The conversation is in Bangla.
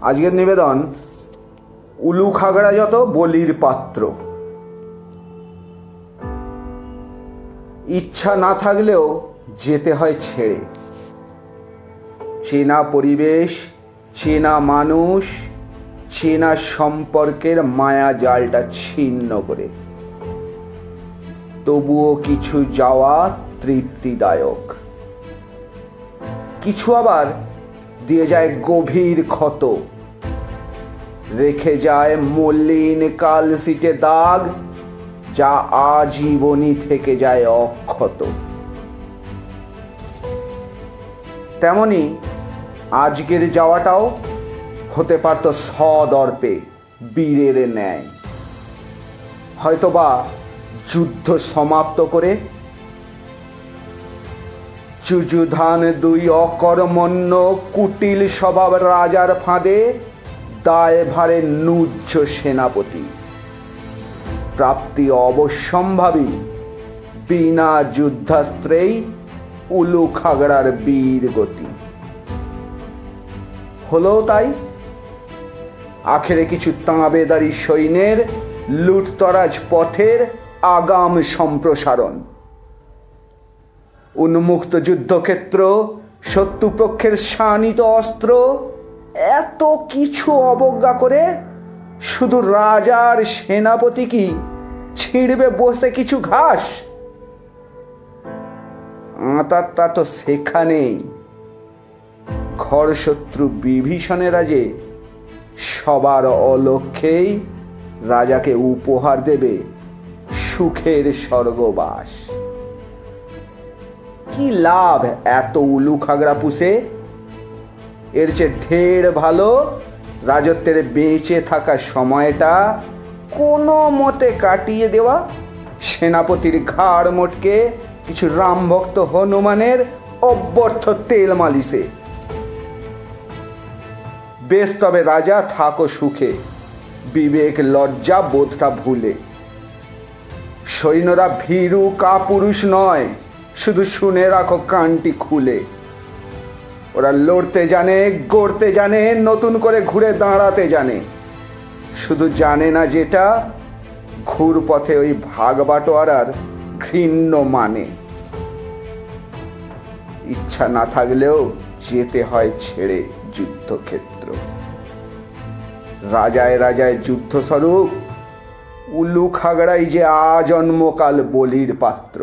আজকের নিবেদন উলুখাগড়া যত বলির পাত্র। ইচ্ছা না থাকলেও যেতে হয় ছেড়ে। চেনা পরিবেশ, চেনা মানুষ, চেনা সম্পর্কের মায়া জালটা ছিন্ন করে। তবুও কিছু যাওয়া তৃপ্তিদায়ক, কিছু আবার দিয়ে যায় গভীর ক্ষত, রেখে যায় মলিন কালশিটে দাগ, যা আজীবনই থেকে যায় অক্ষত। তেমনি আজকের যাওয়াটাও হতে পারত সদর্পে, বীরের ন্যায়। হয়তোবা যুদ্ধ সমাপ্ত করে যুযুধান দুই অকর্মণ্য কুটিল স্বভাব রাজার ফাঁদে দায়ভারে নুজ্জ সেনাপতি, প্রাপ্তি অবশ্যম্ভাবী বিনা যুদ্ধাস্ত্রেই উলুখাগড়ার বীর গতি। হলো তাই। আখেরে কিছু তাঁবেদারি সৈন্যের লুটতরাজ পথের আগাম সম্প্রসারণ, উন্মুক্ত যুদ্ধক্ষেত্র, শত্রুপক্ষের শানিত অস্ত্র, এত কিছু অবজ্ঞা করে শুধু রাজার সেনাপতি কি ছিঁড়বে বসে কিছু ঘাস? আঁতারটা তো সেখানেই। ঘর শত্রু বিভীষণেরা যে সবার অলক্ষ্যেই রাজাকে উপহার দেবে সুখের স্বর্গবাস। কি লাভ এত উলুখাগড়া পুষে? এর চেয়ে ঢের ভালো রাজত্বের বেঁচে থাকা সময়টা কোনো মতে কাটিয়ে দেওয়া, সেনাপতির ঘাড় মোটকে কিছু রামভক্ত হনুমানের অব্যর্থ তেল মালিশে। বেশ, তবে রাজা থাকো সুখে, বিবেক লজ্জা বোধটা ভুলে। সৈন্যরা ভীরু কাপুরুষ নয়, শুধু শুনে রাখো কানটি খুলে। ওরা লড়তে জানে, গড়তে জানে, নতুন করে ঘুরে দাঁড়াতে জানে। শুধু জানে না যেটা, ঘুর পথে ওই ভাগ বাটোয়ারার ঘৃণ্য মানে। ইচ্ছা না থাকলেও যেতে হয় ছেড়ে যুদ্ধক্ষেত্র। রাজায় রাজায় যুদ্ধ স্বরূপ উলুখাগড়াই যে আজন্মকাল বলির পাত্র।